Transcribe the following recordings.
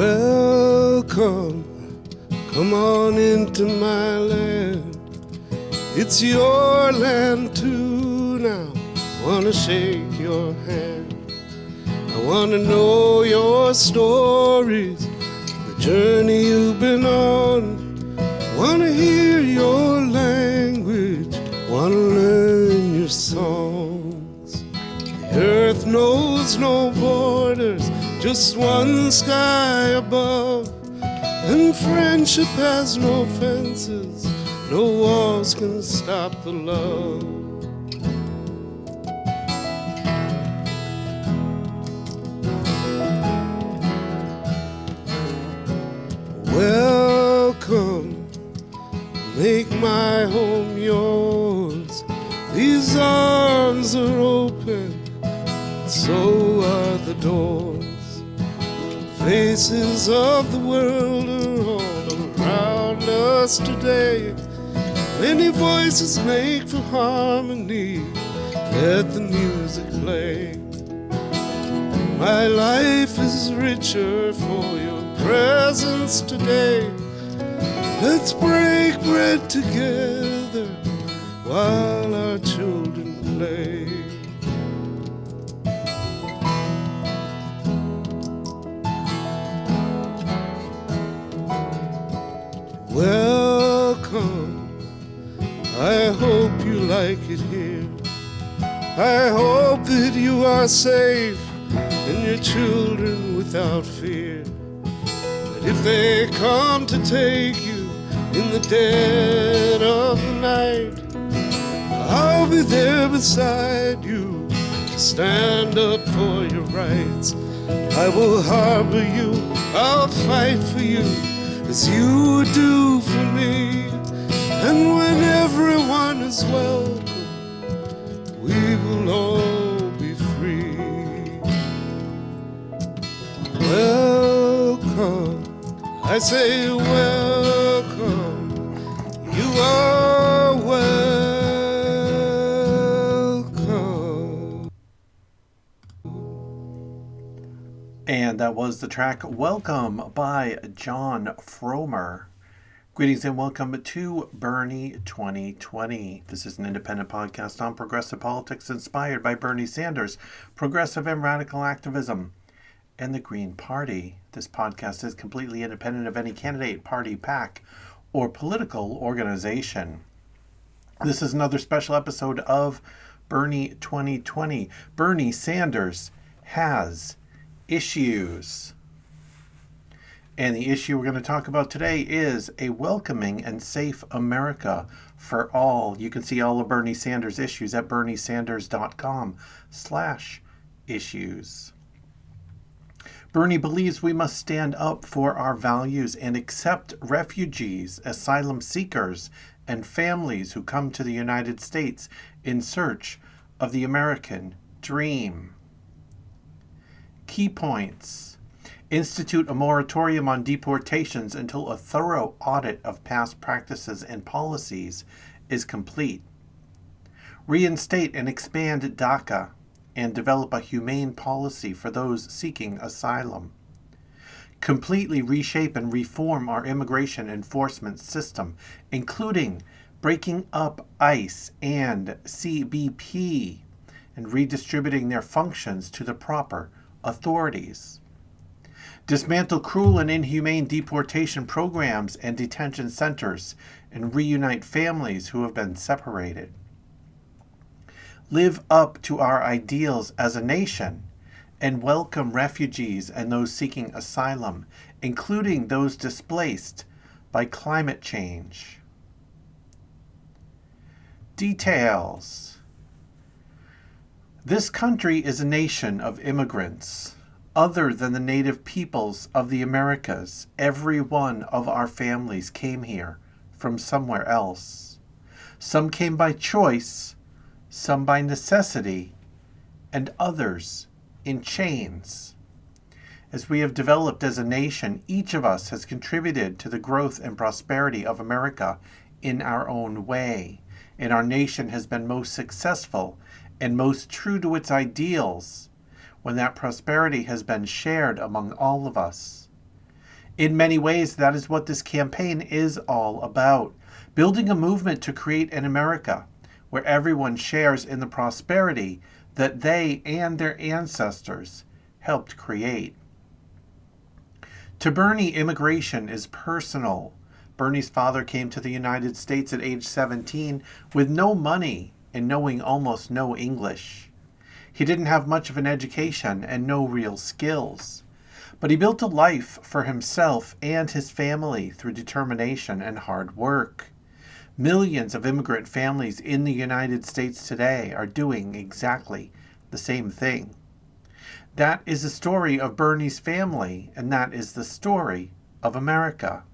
Welcome, come on into my land. It's your land too now. Wanna shake your hand. I wanna know your stories, the journey you've been on. Wanna hear your language, wanna learn your songs. The earth knows no borders, just one sky above. And friendship has no fences, no walls can stop the love. Welcome, make my home yours. These arms are open, so are the doors. Faces of the world are all around us today. Many voices make for harmony. Let the music play. My life is richer for your presence today. Let's break bread together while our children play. Welcome, I hope you like it here. I hope that you are safe and your children without fear. But if they come to take you in the dead of the night, I'll be there beside you to stand up for your rights. I will harbor you, I'll fight for you as you would do for me. And when everyone is welcome, we will all be free. Welcome, I say welcome, you are welcome. And that was the track Welcome by Jon Fromer. Greetings and welcome to Bernie 2020. This is an independent podcast on progressive politics inspired by Bernie Sanders, progressive and radical activism, and the Green Party. This podcast is completely independent of any candidate, party, PAC, or political organization. This is another special episode of Bernie 2020. Bernie Sanders has issues. And the issue we're going to talk about today is a welcoming and safe America for all. You can see all of Bernie Sanders' issues at berniesanders.com/issues. Bernie believes we must stand up for our values and accept refugees, asylum seekers, and families who come to the United States in search of the American dream. Key points. Institute a moratorium on deportations until a thorough audit of past practices and policies is complete. Reinstate and expand DACA and develop a humane policy for those seeking asylum. Completely reshape and reform our immigration enforcement system, including breaking up ICE and CBP and redistributing their functions to the proper authorities. Dismantle cruel and inhumane deportation programs and detention centers and reunite families who have been separated. Live up to our ideals as a nation and welcome refugees and those seeking asylum, including those displaced by climate change. Details. This country is a nation of immigrants. Other than the native peoples of the Americas, every one of our families came here from somewhere else. Some came by choice, some by necessity, and others in chains. As we have developed as a nation, each of us has contributed to the growth and prosperity of America in our own way, and our nation has been most successful and most true to its ideals when that prosperity has been shared among all of us. In many ways, that is what this campaign is all about. Building a movement to create an America where everyone shares in the prosperity that they and their ancestors helped create. To Bernie, immigration is personal. Bernie's father came to the United States at age 17 with no money and knowing almost no English. He didn't have much of an education and no real skills. But he built a life for himself and his family through determination and hard work. Millions of immigrant families in the United States today are doing exactly the same thing. That is the story of Bernie's family, and that is the story of America.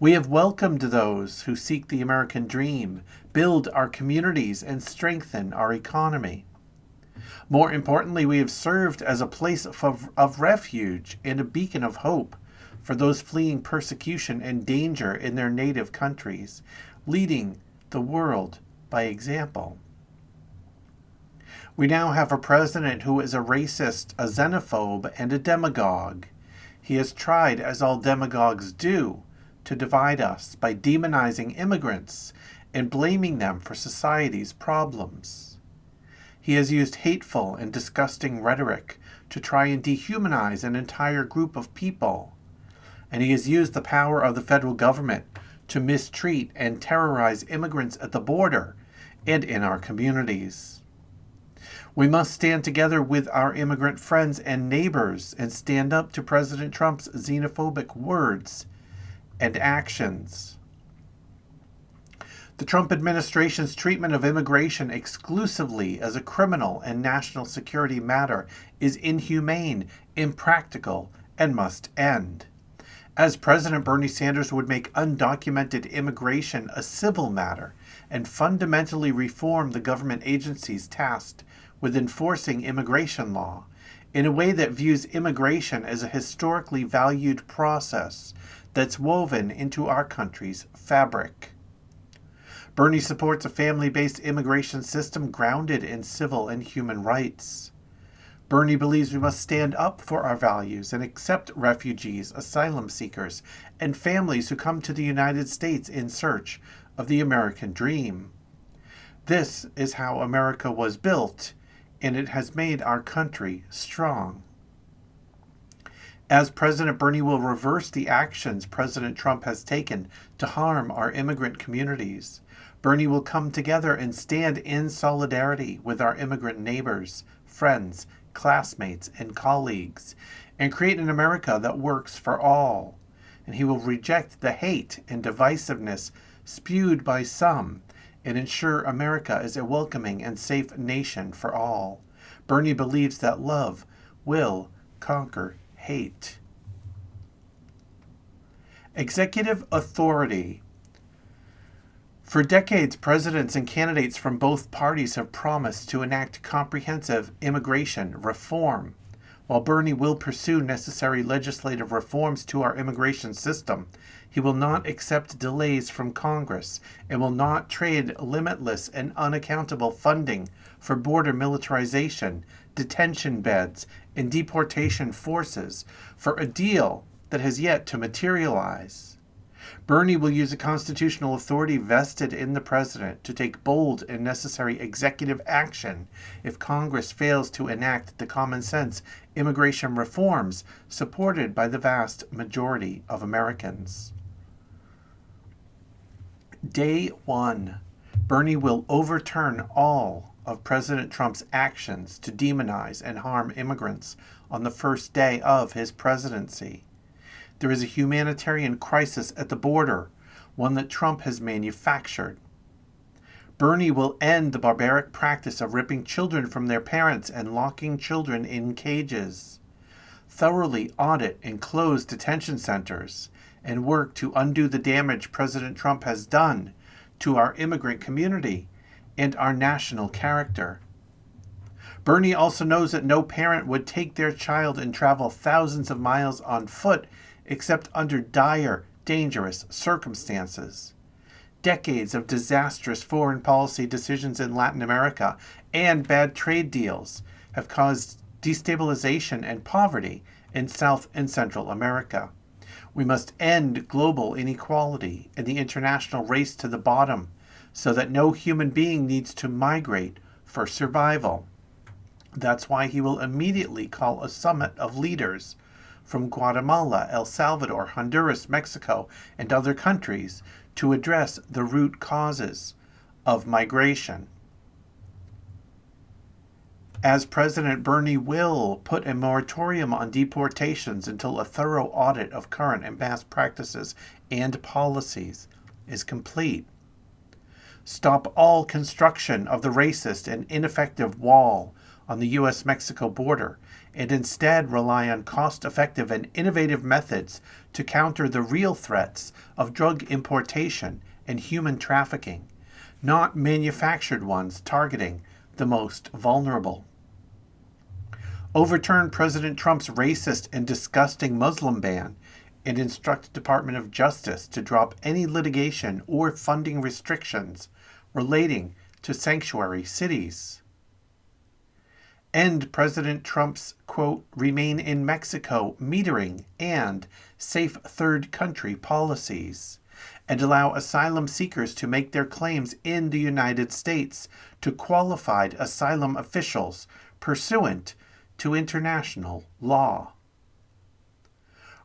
We have welcomed those who seek the American dream, build our communities, and strengthen our economy. More importantly, we have served as a place of refuge and a beacon of hope for those fleeing persecution and danger in their native countries, leading the world by example. We now have a president who is a racist, a xenophobe, and a demagogue. He has tried, as all demagogues do, to divide us by demonizing immigrants and blaming them for society's problems. He has used hateful and disgusting rhetoric to try and dehumanize an entire group of people. And he has used the power of the federal government to mistreat and terrorize immigrants at the border and in our communities. We must stand together with our immigrant friends and neighbors and stand up to President Trump's xenophobic words and actions. The Trump administration's treatment of immigration exclusively as a criminal and national security matter is inhumane, impractical, and must end. As President Bernie Sanders would make undocumented immigration a civil matter and fundamentally reform the government agencies tasked with enforcing immigration law in a way that views immigration as a historically valued process that's woven into our country's fabric. Bernie supports a family-based immigration system grounded in civil and human rights. Bernie believes we must stand up for our values and accept refugees, asylum seekers, and families who come to the United States in search of the American dream. This is how America was built, and it has made our country strong. As President Bernie will reverse the actions President Trump has taken to harm our immigrant communities, Bernie will come together and stand in solidarity with our immigrant neighbors, friends, classmates, and colleagues, and create an America that works for all. And he will reject the hate and divisiveness spewed by some and ensure America is a welcoming and safe nation for all. Bernie believes that love will conquer hate. Executive authority. For decades, presidents and candidates from both parties have promised to enact comprehensive immigration reform. While Bernie will pursue necessary legislative reforms to our immigration system, he will not accept delays from Congress and will not trade limitless and unaccountable funding for border militarization, detention beds, and deportation forces for a deal that has yet to materialize. Bernie will use the constitutional authority vested in the president to take bold and necessary executive action if Congress fails to enact the common sense immigration reforms supported by the vast majority of Americans. Day 1. Bernie will overturn all of President Trump's actions to demonize and harm immigrants on the first day of his presidency. There is a humanitarian crisis at the border, one that Trump has manufactured. Bernie will end the barbaric practice of ripping children from their parents and locking children in cages, thoroughly audit and close detention centers, and work to undo the damage President Trump has done to our immigrant community and our national character. Bernie also knows that no parent would take their child and travel thousands of miles on foot except under dire, dangerous circumstances. Decades of disastrous foreign policy decisions in Latin America and bad trade deals have caused destabilization and poverty in South and Central America. We must end global inequality and the international race to the bottom so that no human being needs to migrate for survival. That's why he will immediately call a summit of leaders from Guatemala, El Salvador, Honduras, Mexico, and other countries to address the root causes of migration. As President, Bernie will put a moratorium on deportations until a thorough audit of current and past practices and policies is complete. Stop all construction of the racist and ineffective wall on the U.S.-Mexico border and instead rely on cost-effective and innovative methods to counter the real threats of drug importation and human trafficking, not manufactured ones targeting the most vulnerable. Overturn President Trump's racist and disgusting Muslim ban and instruct Department of Justice to drop any litigation or funding restrictions relating to sanctuary cities. End President Trump's, quote, remain in Mexico metering and safe third country policies, and allow asylum seekers to make their claims in the United States to qualified asylum officials pursuant to international law.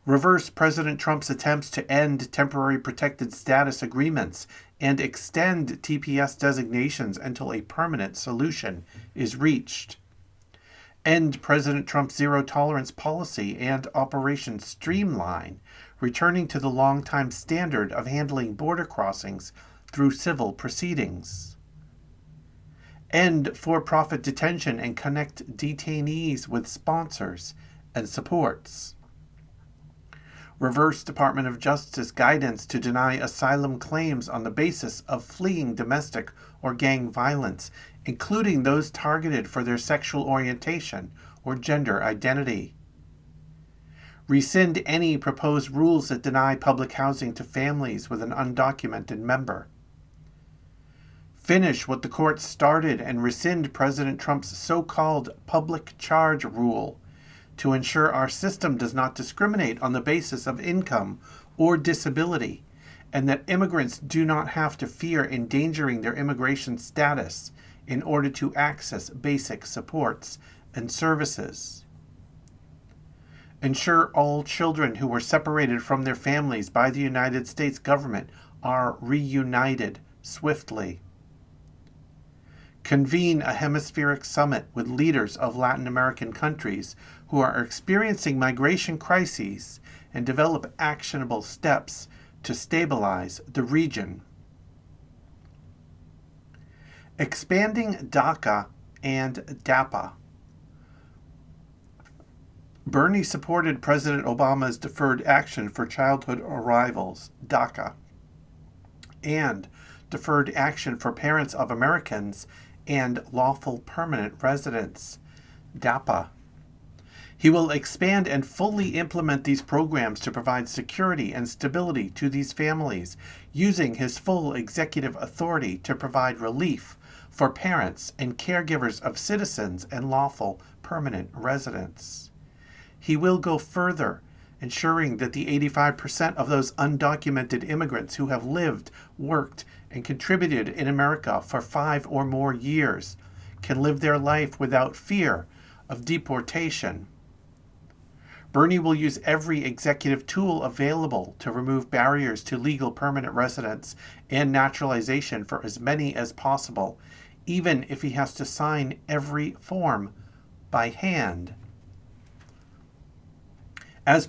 Reverse President Trump's attempts to end temporary protected status agreements and extend TPS designations until a permanent solution is reached. End President Trump's zero-tolerance policy and Operation Streamline, returning to the longtime standard of handling border crossings through civil proceedings. End for-profit detention and connect detainees with sponsors and supports. Reverse Department of Justice guidance to deny asylum claims on the basis of fleeing domestic or gang violence, including those targeted for their sexual orientation or gender identity. Rescind any proposed rules that deny public housing to families with an undocumented member. Finish what the court started and rescind President Trump's so-called public charge rule to ensure our system does not discriminate on the basis of income or disability, and that immigrants do not have to fear endangering their immigration status in order to access basic supports and services. Ensure all children who were separated from their families by the United States government are reunited swiftly. Convene a hemispheric summit with leaders of Latin American countries who are experiencing migration crises and develop actionable steps to stabilize the region. Expanding DACA and DAPA. Bernie supported President Obama's Deferred Action for Childhood Arrivals, DACA, and Deferred Action for Parents of Americans and Lawful Permanent Residents, DAPA. He will expand and fully implement these programs to provide security and stability to these families, using his full executive authority to provide relief for parents and caregivers of citizens and lawful permanent residents. He will go further, ensuring that the 85% of those undocumented immigrants who have lived, worked, and contributed in America for 5 or more years can live their life without fear of deportation. Bernie will use every executive tool available to remove barriers to legal permanent residence and naturalization for as many as possible, even if he has to sign every form by hand. As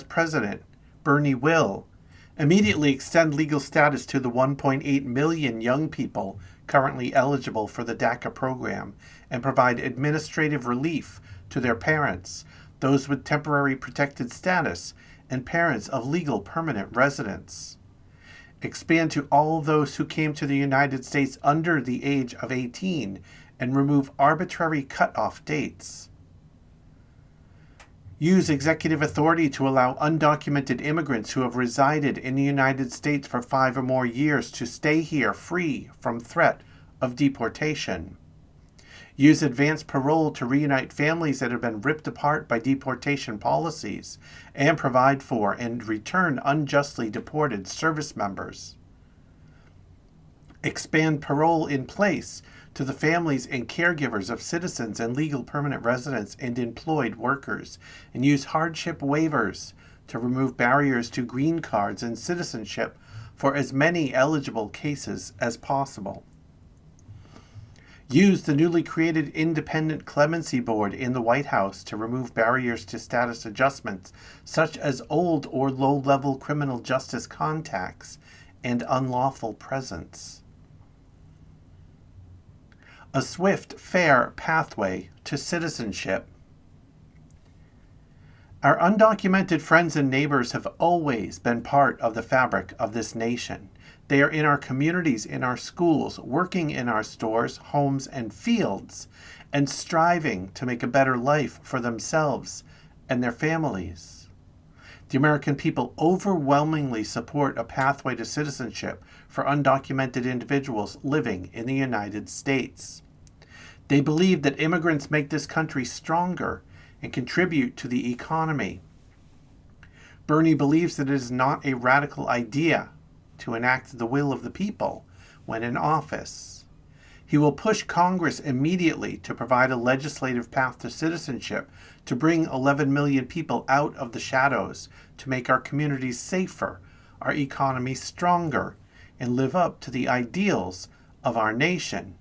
president, Bernie will immediately extend legal status to the 1.8 million young people currently eligible for the DACA program and provide administrative relief to their parents, those with temporary protected status, and parents of legal permanent residents. Expand to all those who came to the United States under the age of 18 and remove arbitrary cutoff dates. Use executive authority to allow undocumented immigrants who have resided in the United States for 5 or more years to stay here free from threat of deportation. Use advanced parole to reunite families that have been ripped apart by deportation policies, and provide for and return unjustly deported service members. Expand parole in place to the families and caregivers of citizens and legal permanent residents and employed workers, and use hardship waivers to remove barriers to green cards and citizenship for as many eligible cases as possible. Use the newly created Independent Clemency Board in the White House to remove barriers to status adjustments, such as old or low-level criminal justice contacts and unlawful presence. A swift, fair pathway to citizenship. Our undocumented friends and neighbors have always been part of the fabric of this nation. They are in our communities, in our schools, working in our stores, homes, and fields, and striving to make a better life for themselves and their families. The American people overwhelmingly support a pathway to citizenship for undocumented individuals living in the United States. They believe that immigrants make this country stronger and contribute to the economy. Bernie believes that it is not a radical idea to enact the will of the people when in office. He will push Congress immediately to provide a legislative path to citizenship to bring 11 million people out of the shadows, to make our communities safer, our economy stronger, and live up to the ideals of our nation.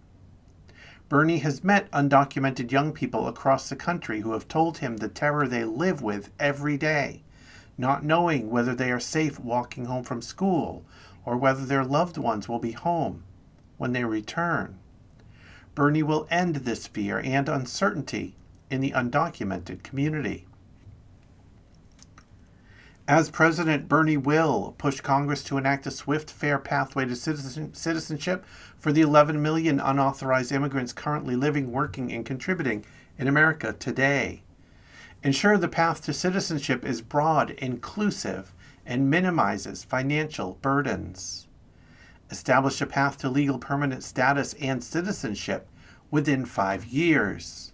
Bernie has met undocumented young people across the country who have told him the terror they live with every day, not knowing whether they are safe walking home from school or whether their loved ones will be home when they return. Bernie will end this fear and uncertainty in the undocumented community. As president, Bernie will push Congress to enact a swift, fair pathway to citizenship for the 11 million unauthorized immigrants currently living, working, and contributing in America today. Ensure the path to citizenship is broad, inclusive, and minimizes financial burdens. Establish a path to legal permanent status and citizenship within 5 years.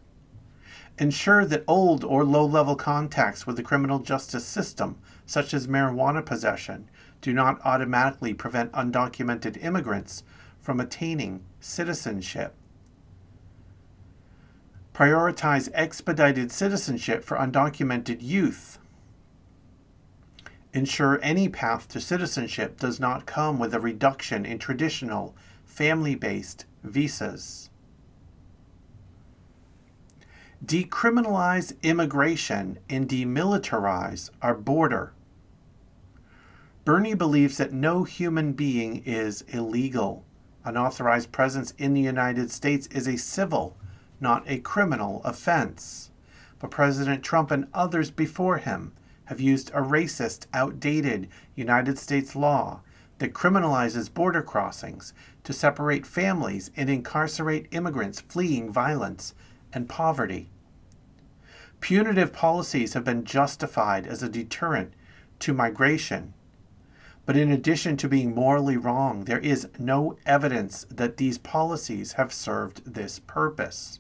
Ensure that old or low-level contacts with the criminal justice system, such as marijuana possession, do not automatically prevent undocumented immigrants from attaining citizenship. Prioritize expedited citizenship for undocumented youth. Ensure any path to citizenship does not come with a reduction in traditional family-based visas. Decriminalize immigration and demilitarize our border. Bernie believes that no human being is illegal. Unauthorized presence in the United States is a civil, not a criminal offense. But President Trump and others before him have used a racist, outdated United States law that criminalizes border crossings to separate families and incarcerate immigrants fleeing violence and poverty. Punitive policies have been justified as a deterrent to migration. But in addition to being morally wrong, there is no evidence that these policies have served this purpose.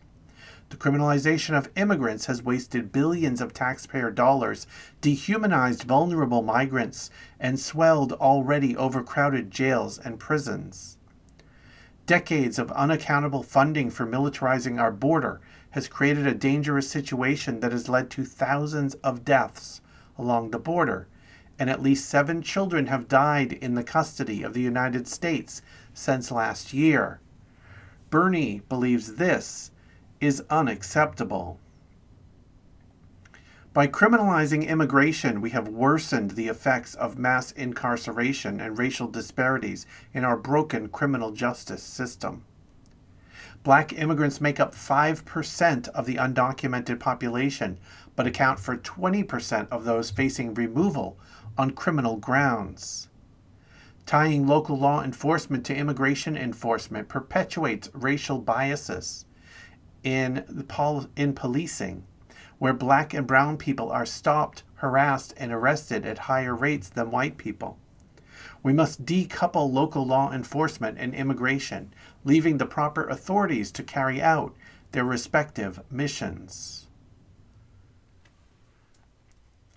The criminalization of immigrants has wasted billions of taxpayer dollars, dehumanized vulnerable migrants, and swelled already overcrowded jails and prisons. Decades of unaccountable funding for militarizing our border has created a dangerous situation that has led to thousands of deaths along the border, and at least 7 children have died in the custody of the United States since last year. Bernie believes this is unacceptable. By criminalizing immigration, we have worsened the effects of mass incarceration and racial disparities in our broken criminal justice system. Black immigrants make up 5% of the undocumented population, but account for 20% of those facing removal on criminal grounds. Tying local law enforcement to immigration enforcement perpetuates racial biases in policing, where black and brown people are stopped, harassed, and arrested at higher rates than white people. We must decouple local law enforcement and immigration, leaving the proper authorities to carry out their respective missions.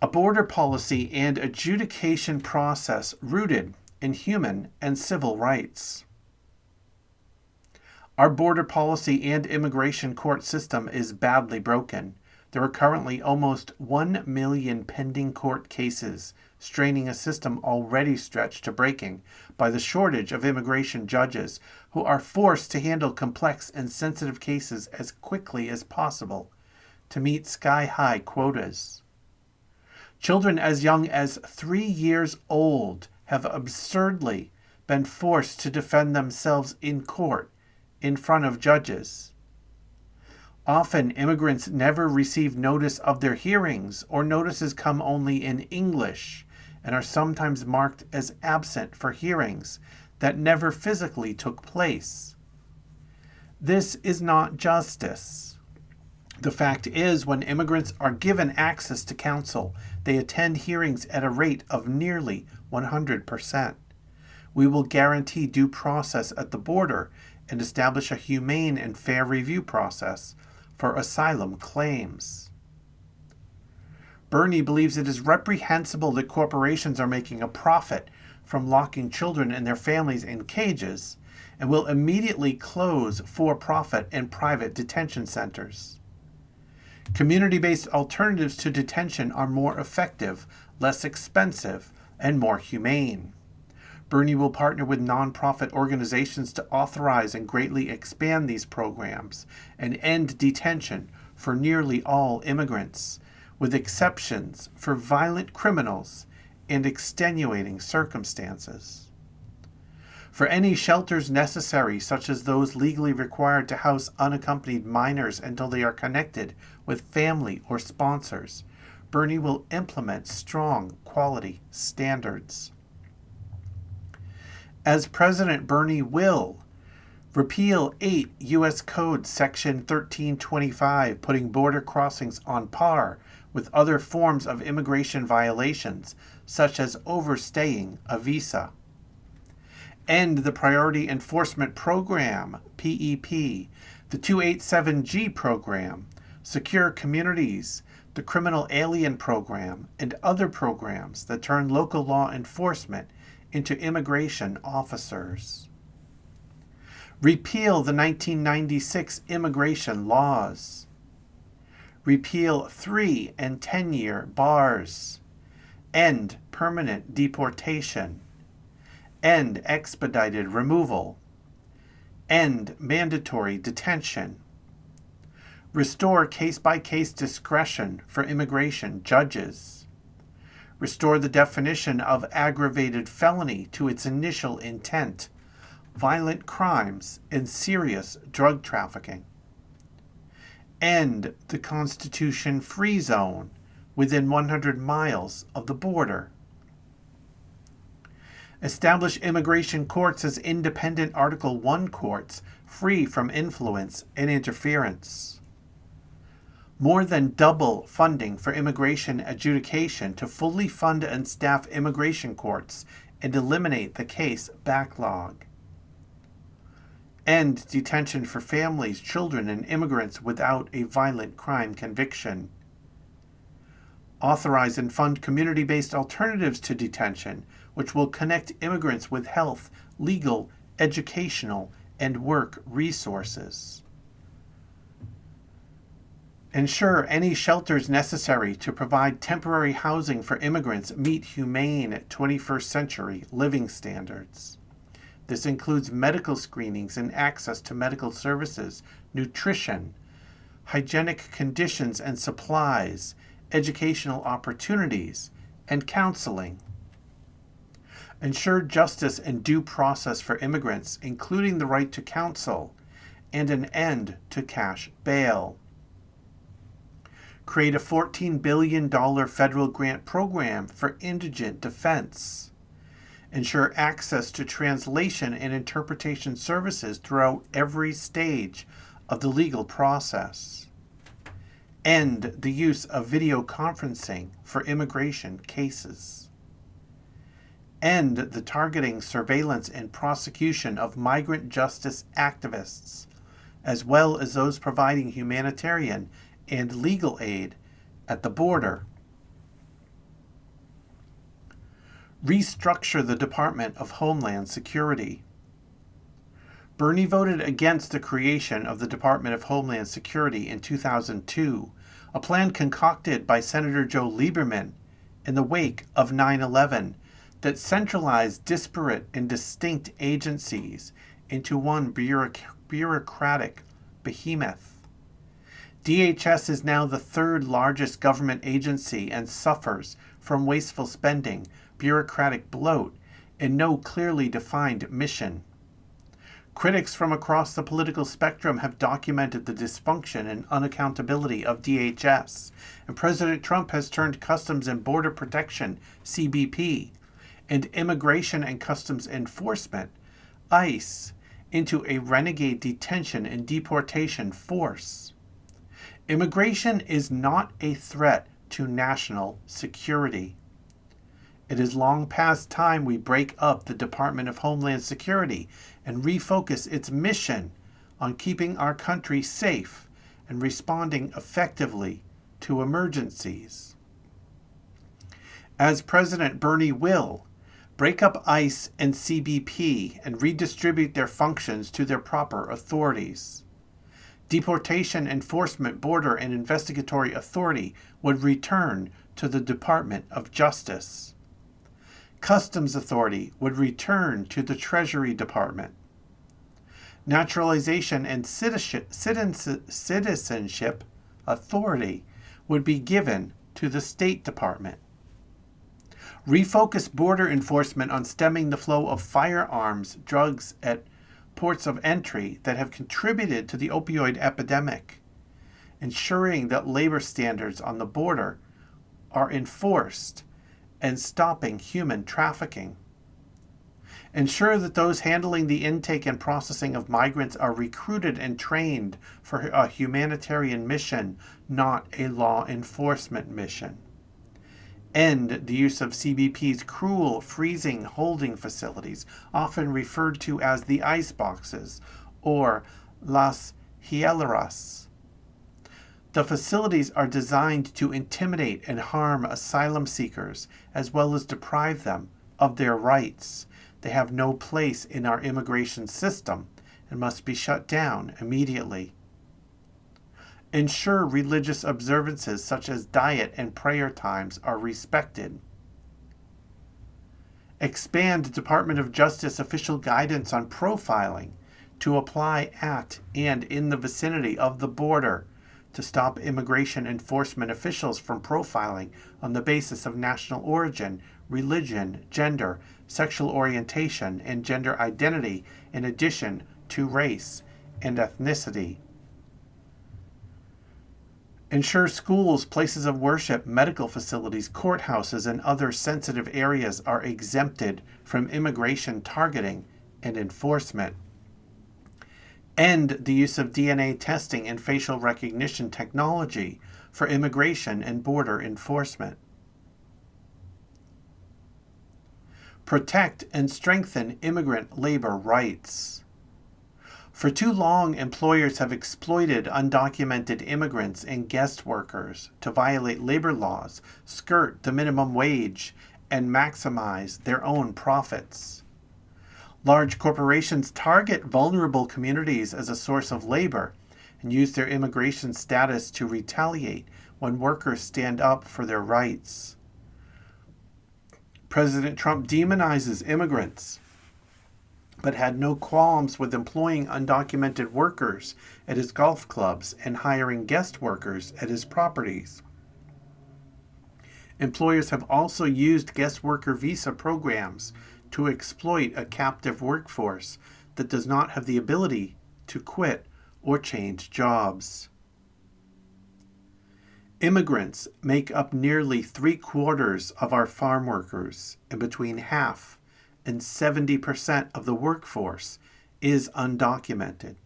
A border policy and adjudication process rooted in human and civil rights. Our border policy and immigration court system is badly broken. There are currently almost 1 million pending court cases, straining a system already stretched to breaking by the shortage of immigration judges who are forced to handle complex and sensitive cases as quickly as possible to meet sky-high quotas. Children as young as 3 years old have absurdly been forced to defend themselves in court in front of judges. Often, immigrants never receive notice of their hearings, or notices come only in English and are sometimes marked as absent for hearings that never physically took place. This is not justice. The fact is, when immigrants are given access to counsel, they attend hearings at a rate of nearly 100%. We will guarantee due process at the border and establish a humane and fair review process for asylum claims. Bernie believes it is reprehensible that corporations are making a profit from locking children and their families in cages and will immediately close for-profit and private detention centers. Community-based alternatives to detention are more effective, less expensive, and more humane. Bernie will partner with nonprofit organizations to authorize and greatly expand these programs and end detention for nearly all immigrants, with exceptions for violent criminals and extenuating circumstances. For any shelters necessary, such as those legally required to house unaccompanied minors until they are connected with family or sponsors, Bernie will implement strong quality standards. As President, Bernie will repeal 8 U.S. Code Section 1325, putting border crossings on par with other forms of immigration violations, such as overstaying a visa. End the Priority Enforcement Program, PEP, the 287G program, Secure Communities, the Criminal Alien Program, and other programs that turn local law enforcement into immigration officers. Repeal the 1996 immigration laws. Repeal 3- and 10-year bars. End permanent deportation. End expedited removal. End mandatory detention. Restore case-by-case discretion for immigration judges. Restore the definition of aggravated felony to its initial intent: violent crimes and serious drug trafficking. End the Constitution-free zone within 100 miles of the border. Establish immigration courts as independent Article I courts, free from influence and interference. More than double funding for immigration adjudication to fully fund and staff immigration courts and eliminate the case backlog. End detention for families, children, and immigrants without a violent crime conviction. Authorize and fund community-based alternatives to detention, which will connect immigrants with health, legal, educational, and work resources. Ensure any shelters necessary to provide temporary housing for immigrants meet humane 21st century living standards. This includes medical screenings and access to medical services, nutrition, hygienic conditions and supplies, educational opportunities, and counseling. Ensure justice and due process for immigrants, including the right to counsel, and an end to cash bail. Create a $14 billion federal grant program for indigent defense. Ensure access to translation and interpretation services throughout every stage of the legal process. End the use of video conferencing for immigration cases. End the targeting, surveillance, and prosecution of migrant justice activists, as well as those providing humanitarian and legal aid at the border. Restructure the Department of Homeland Security. Bernie voted against the creation of the Department of Homeland Security in 2002, a plan concocted by Senator Joe Lieberman in the wake of 9/11 that centralized disparate and distinct agencies into one bureaucratic behemoth. DHS is now the third largest government agency and suffers from wasteful spending, bureaucratic bloat, and no clearly defined mission. Critics from across the political spectrum have documented the dysfunction and unaccountability of DHS, and President Trump has turned Customs and Border Protection, CBP, and Immigration and Customs Enforcement, ICE, into a renegade detention and deportation force. Immigration is not a threat to national security. It is long past time we break up the Department of Homeland Security and refocus its mission on keeping our country safe and responding effectively to emergencies. As President Bernie will, break up ICE and CBP and redistribute their functions to their proper authorities. Deportation Enforcement, Border, and Investigatory Authority would return to the Department of Justice. Customs Authority would return to the Treasury Department. Naturalization and Citizenship Authority would be given to the State Department. Refocus border enforcement on stemming the flow of firearms, drugs at ports of entry that have contributed to the opioid epidemic, ensuring that labor standards on the border are enforced, and stopping human trafficking. Ensure that those handling the intake and processing of migrants are recruited and trained for a humanitarian mission, not a law enforcement mission. End the use of CBP's cruel freezing holding facilities, often referred to as the ice boxes or las hieleras. The facilities are designed to intimidate and harm asylum seekers, as well as deprive them of their rights. They have no place in our immigration system and must be shut down immediately. Ensure religious observances such as diet and prayer times are respected. Expand Department of Justice official guidance on profiling to apply at and in the vicinity of the border to stop immigration enforcement officials from profiling on the basis of national origin, religion, gender, sexual orientation, and gender identity, in addition to race and ethnicity. Ensure schools, places of worship, medical facilities, courthouses, and other sensitive areas are exempted from immigration targeting and enforcement. End the use of DNA testing and facial recognition technology for immigration and border enforcement. Protect and strengthen immigrant labor rights. For too long, employers have exploited undocumented immigrants and guest workers to violate labor laws, skirt the minimum wage, and maximize their own profits. Large corporations target vulnerable communities as a source of labor and use their immigration status to retaliate when workers stand up for their rights. President Trump demonizes immigrants, but had no qualms with employing undocumented workers at his golf clubs and hiring guest workers at his properties. Employers have also used guest worker visa programs to exploit a captive workforce that does not have the ability to quit or change jobs. Immigrants make up nearly 3/4 of our farm workers, and between half and 70% of the workforce is undocumented.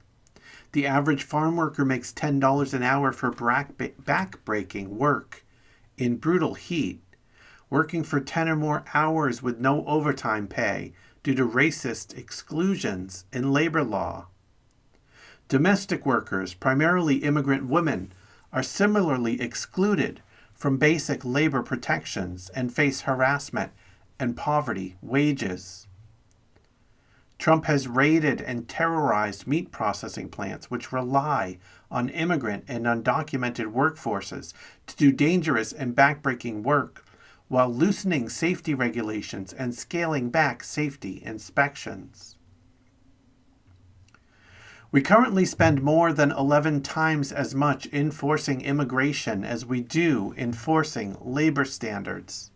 The average farm worker makes $10 an hour for back-breaking work in brutal heat, working for 10 or more hours with no overtime pay due to racist exclusions in labor law. Domestic workers, primarily immigrant women, are similarly excluded from basic labor protections and face harassment and poverty wages. Trump has raided and terrorized meat processing plants, which rely on immigrant and undocumented workforces to do dangerous and backbreaking work, while loosening safety regulations and scaling back safety inspections. We currently spend more than 11 times as much enforcing immigration as we do enforcing labor standards.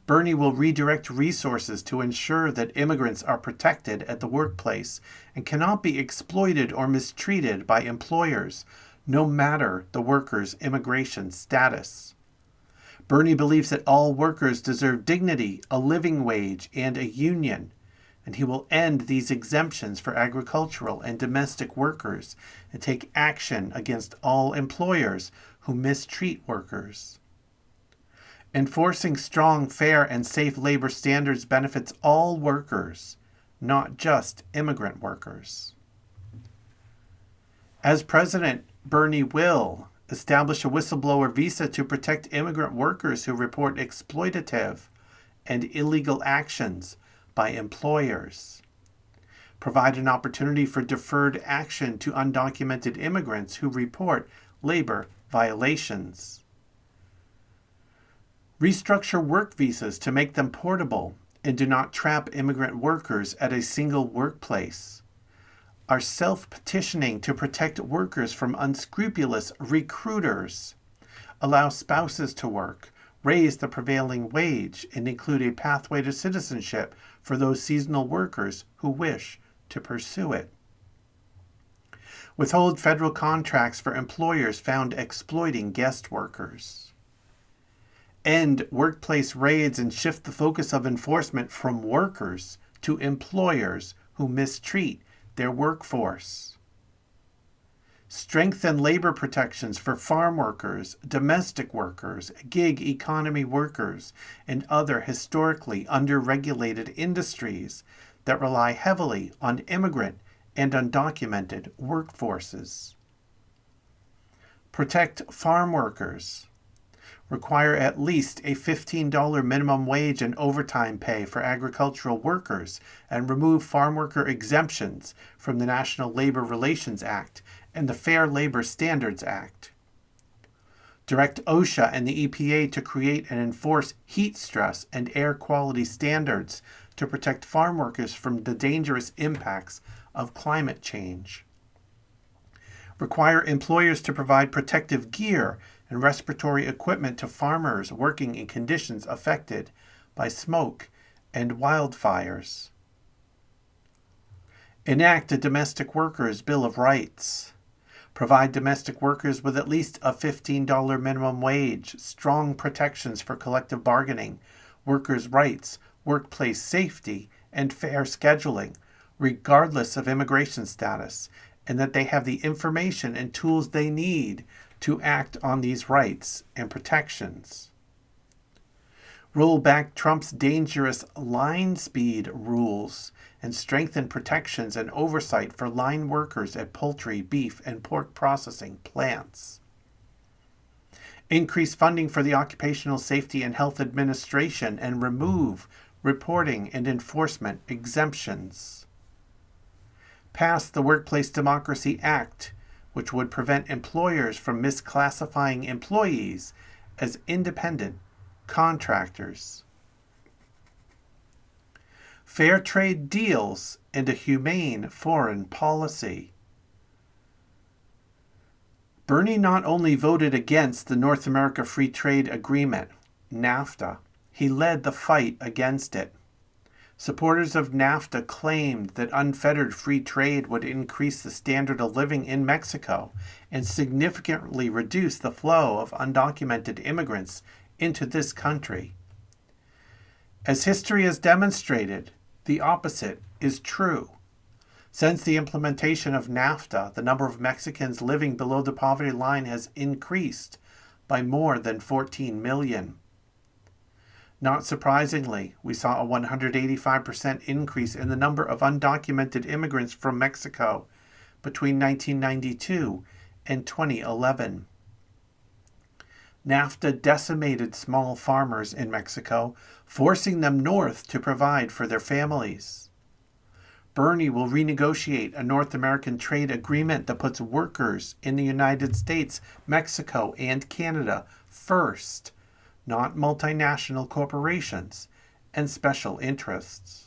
Bernie will redirect resources to ensure that immigrants are protected at the workplace and cannot be exploited or mistreated by employers, no matter the worker's immigration status. Bernie believes that all workers deserve dignity, a living wage, and a union, and he will end these exemptions for agricultural and domestic workers and take action against all employers who mistreat workers. Enforcing strong, fair, and safe labor standards benefits all workers, not just immigrant workers. As president, Bernie will establish a whistleblower visa to protect immigrant workers who report exploitative and illegal actions by employers. Provide an opportunity for deferred action to undocumented immigrants who report labor violations. Restructure work visas to make them portable and do not trap immigrant workers at a single workplace. Are self-petitioning to protect workers from unscrupulous recruiters. Allow spouses to work, raise the prevailing wage, and include a pathway to citizenship for those seasonal workers who wish to pursue it. Withhold federal contracts for employers found exploiting guest workers. End workplace raids and shift the focus of enforcement from workers to employers who mistreat their workforce. Strengthen labor protections for farm workers, domestic workers, gig economy workers, and other historically underregulated industries that rely heavily on immigrant and undocumented workforces. Protect farm workers. Require at least a $15 minimum wage and overtime pay for agricultural workers, and remove farm worker exemptions from the National Labor Relations Act and the Fair Labor Standards Act. Direct OSHA and the EPA to create and enforce heat stress and air quality standards to protect farm workers from the dangerous impacts of climate change. Require employers to provide protective gear and respiratory equipment to farmers working in conditions affected by smoke and wildfires. Enact a Domestic Workers Bill of Rights. Provide domestic workers with at least a $15 minimum wage, strong protections for collective bargaining, workers' rights, workplace safety, and fair scheduling, regardless of immigration status, and that they have the information and tools they need to act on these rights and protections. Roll back Trump's dangerous line speed rules and strengthen protections and oversight for line workers at poultry, beef, and pork processing plants. Increase funding for the Occupational Safety and Health Administration and remove reporting and enforcement exemptions. Pass the Workplace Democracy Act, which would prevent employers from misclassifying employees as independent contractors. Fair trade deals and a humane foreign policy. Bernie not only voted against the North America Free Trade Agreement, NAFTA, he led the fight against it. Supporters of NAFTA claimed that unfettered free trade would increase the standard of living in Mexico and significantly reduce the flow of undocumented immigrants into this country. As history has demonstrated, the opposite is true. Since the implementation of NAFTA, the number of Mexicans living below the poverty line has increased by more than 14 million. Not surprisingly, we saw a 185% increase in the number of undocumented immigrants from Mexico between 1992 and 2011. NAFTA decimated small farmers in Mexico, forcing them north to provide for their families. Bernie will renegotiate a North American trade agreement that puts workers in the United States, Mexico, and Canada first, not multinational corporations and special interests.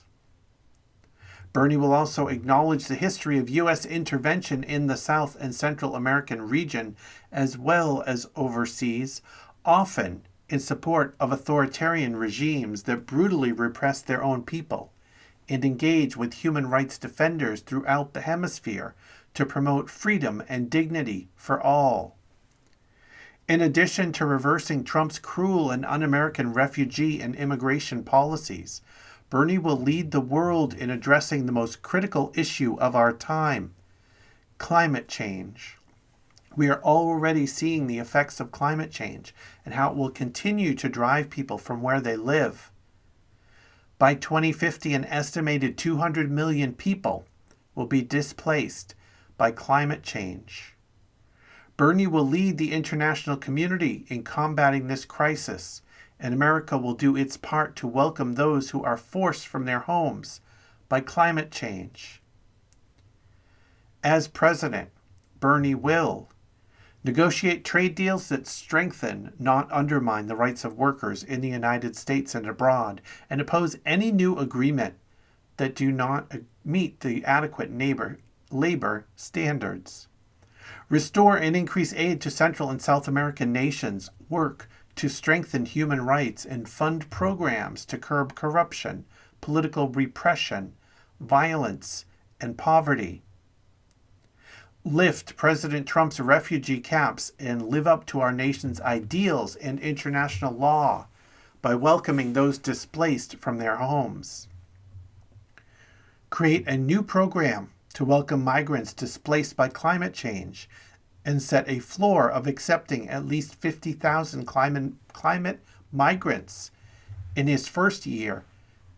Bernie will also acknowledge the history of U.S. intervention in the South and Central American region, as well as overseas, often in support of authoritarian regimes that brutally repress their own people, and engage with human rights defenders throughout the hemisphere to promote freedom and dignity for all. In addition to reversing Trump's cruel and un-American refugee and immigration policies, Bernie will lead the world in addressing the most critical issue of our time, climate change. We are already seeing the effects of climate change and how it will continue to drive people from where they live. By 2050, an estimated 200 million people will be displaced by climate change. Bernie will lead the international community in combating this crisis, and America will do its part to welcome those who are forced from their homes by climate change. As president, Bernie will negotiate trade deals that strengthen, not undermine, the rights of workers in the United States and abroad, and oppose any new agreement that do not meet the adequate labor standards. Restore and increase aid to Central and South American nations, work to strengthen human rights, and fund programs to curb corruption, political repression, violence, and poverty. Lift President Trump's refugee caps and live up to our nation's ideals and international law by welcoming those displaced from their homes. Create a new program to welcome migrants displaced by climate change and set a floor of accepting at least 50,000 climate migrants in his first year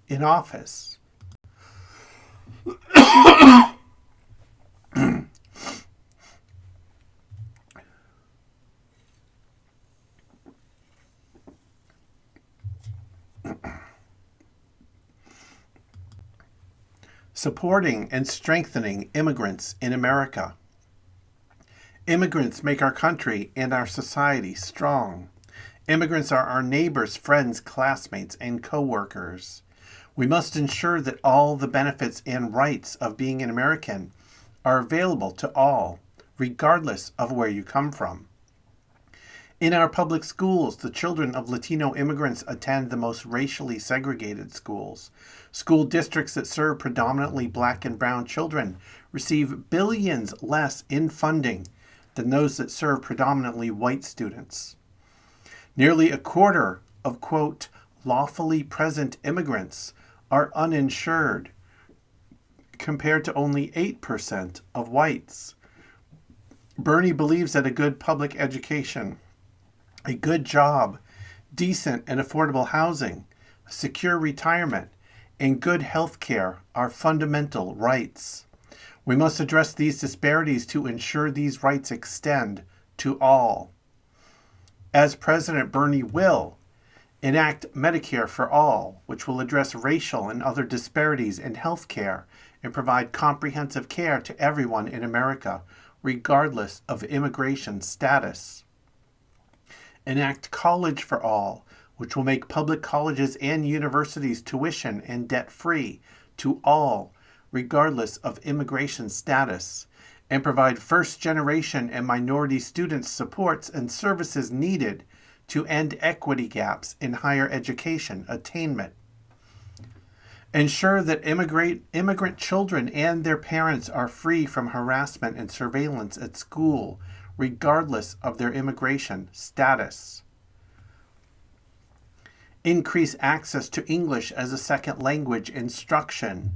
in office. Supporting and strengthening immigrants in America. Immigrants make our country and our society strong. Immigrants are our neighbors, friends, classmates, and co-workers. We must ensure that all the benefits and rights of being an American are available to all, regardless of where you come from. In our public schools, the children of Latino immigrants attend the most racially segregated schools. School districts that serve predominantly black and brown children receive billions less in funding than those that serve predominantly white students. Nearly a quarter of, quote, lawfully present immigrants are uninsured, compared to only 8% of whites. Bernie believes that a good public education, a good job, decent and affordable housing, a secure retirement, and good health care are fundamental rights. We must address these disparities to ensure these rights extend to all. As president, Bernie will enact Medicare for All, which will address racial and other disparities in health care and provide comprehensive care to everyone in America, regardless of immigration status. Enact College for All, which will make public colleges and universities tuition and debt-free to all, regardless of immigration status, and provide first-generation and minority students supports and services needed to end equity gaps in higher education attainment. Ensure that immigrant children and their parents are free from harassment and surveillance at school, regardless of their immigration status. Increase access to English as a second language instruction.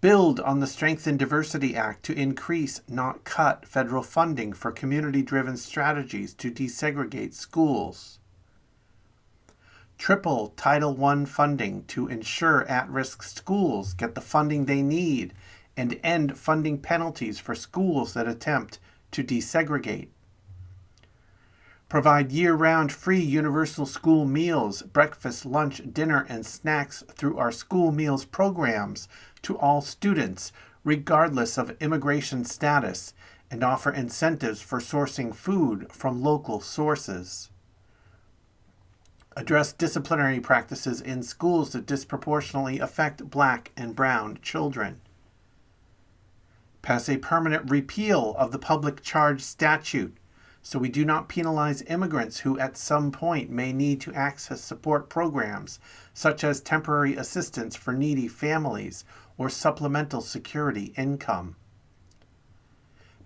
Build on the Strength and Diversity Act to increase, not cut, federal funding for community-driven strategies to desegregate schools. Triple Title I funding to ensure at-risk schools get the funding they need and end funding penalties for schools that attempt to desegregate. Provide year-round free universal school meals, breakfast, lunch, dinner, and snacks through our school meals programs to all students, regardless of immigration status, and offer incentives for sourcing food from local sources. Address disciplinary practices in schools that disproportionately affect Black and brown children. Pass a permanent repeal of the public charge statute, so we do not penalize immigrants who at some point may need to access support programs such as temporary assistance for needy families or supplemental security income.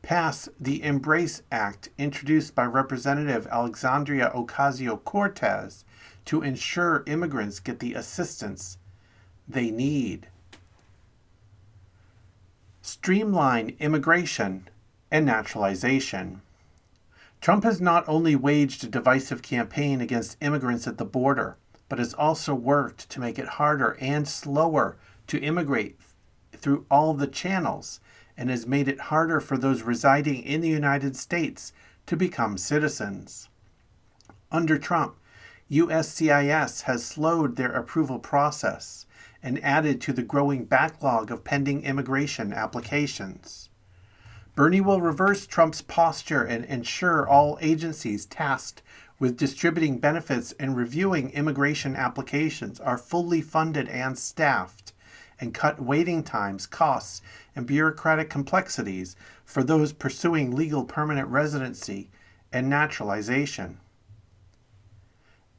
Pass the Embrace Act introduced by Representative Alexandria Ocasio-Cortez to ensure immigrants get the assistance they need. Streamline immigration and naturalization. Trump has not only waged a divisive campaign against immigrants at the border, but has also worked to make it harder and slower to immigrate through all the channels, and has made it harder for those residing in the United States to become citizens. Under Trump, USCIS has slowed their approval process and added to the growing backlog of pending immigration applications. Bernie will reverse Trump's posture and ensure all agencies tasked with distributing benefits and reviewing immigration applications are fully funded and staffed, and cut waiting times, costs, and bureaucratic complexities for those pursuing legal permanent residency and naturalization.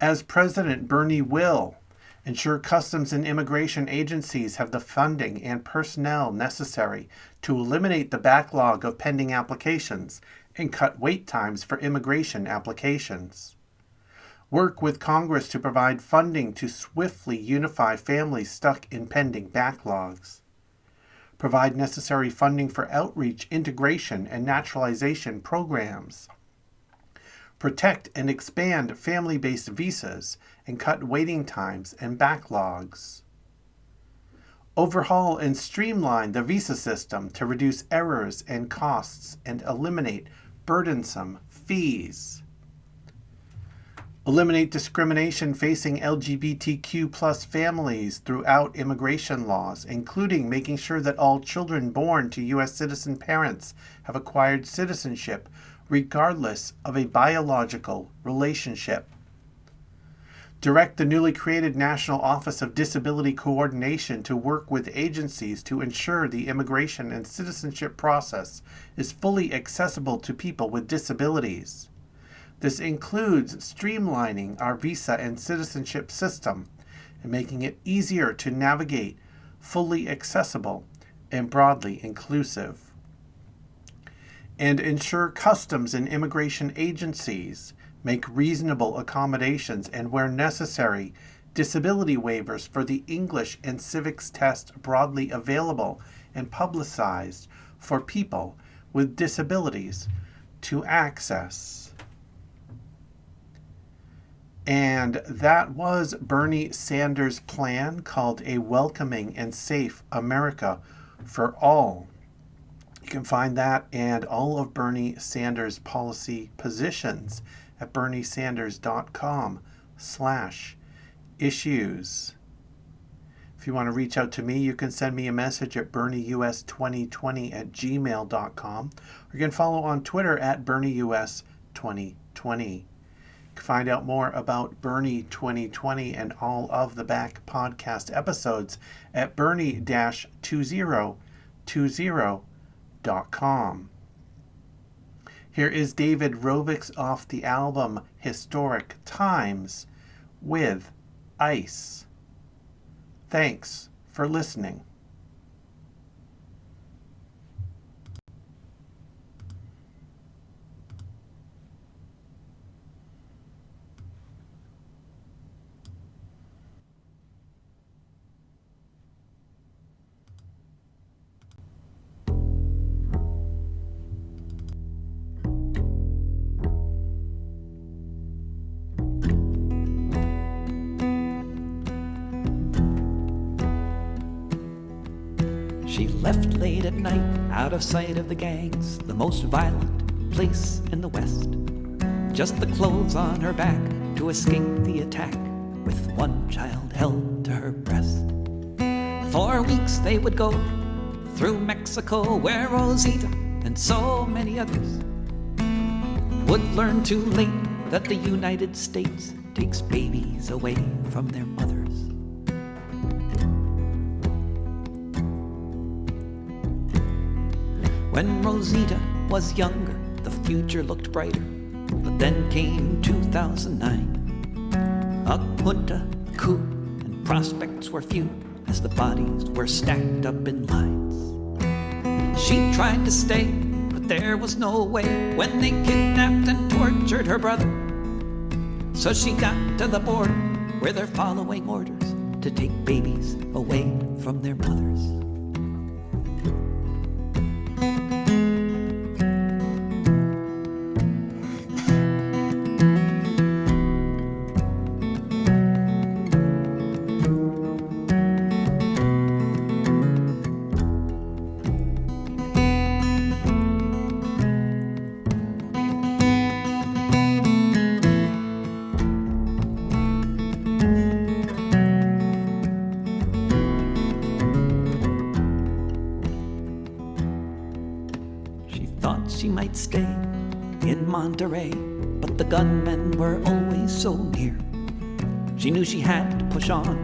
As president, Bernie will ensure customs and immigration agencies have the funding and personnel necessary to eliminate the backlog of pending applications and cut wait times for immigration applications. Work with Congress to provide funding to swiftly unify families stuck in pending backlogs. Provide necessary funding for outreach, integration, and naturalization programs. Protect and expand family-based visas and cut waiting times and backlogs. Overhaul and streamline the visa system to reduce errors and costs and eliminate burdensome fees. Eliminate discrimination facing LGBTQ+ families throughout immigration laws, including making sure that all children born to U.S. citizen parents have acquired citizenship, regardless of a biological relationship. Direct the newly created National Office of Disability Coordination to work with agencies to ensure the immigration and citizenship process is fully accessible to people with disabilities. This includes streamlining our visa and citizenship system and making it easier to navigate, fully accessible, and broadly inclusive. And ensure customs and immigration agencies make reasonable accommodations and, where necessary, disability waivers for the English and civics test broadly available and publicized for people with disabilities to access. And that was Bernie Sanders' plan called A Welcoming and Safe America for All. You can find that and all of Bernie Sanders' policy positions at berniesanders.com/issues. If you want to reach out to me, you can send me a message at bernieus2020@gmail.com, or you can follow on Twitter at bernieus2020. You can find out more about Bernie 2020 and all of the back podcast episodes at bernie-2020.com. Here is David Rovics off the album Historic Times with Ice. Thanks for listening. left late at night, out of sight of the gangs, the most violent place in the West. Just the clothes on her back to escape the attack, with one child held to her breast. For weeks they would go through Mexico, where Rosita and so many others would learn too late that the United States takes babies away from their mothers. When Rosita was younger, the future looked brighter. But then came 2009. A junta, a coup, and prospects were few as the bodies were stacked up in lines. She tried to stay, but there was no way when they kidnapped and tortured her brother. So she got to the border where they're following orders to take babies away from their mothers. She might stay in Monterey, but the gunmen were always so near. She knew she had to push on,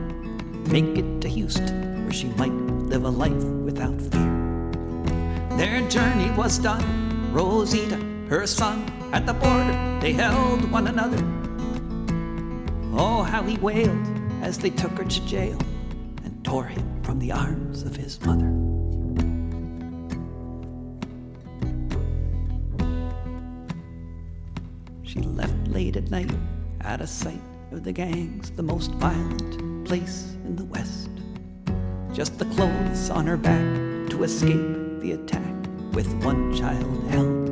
make it to Houston, where she might live a life without fear. Their journey was done. Rosita, her son, at the border, they held one another. Oh, how he wailed as they took her to jail and tore him from the arms of his mother. She left late at night, out of sight of the gangs, the most violent place in the West. Just the clothes on her back to escape the attack, with one child held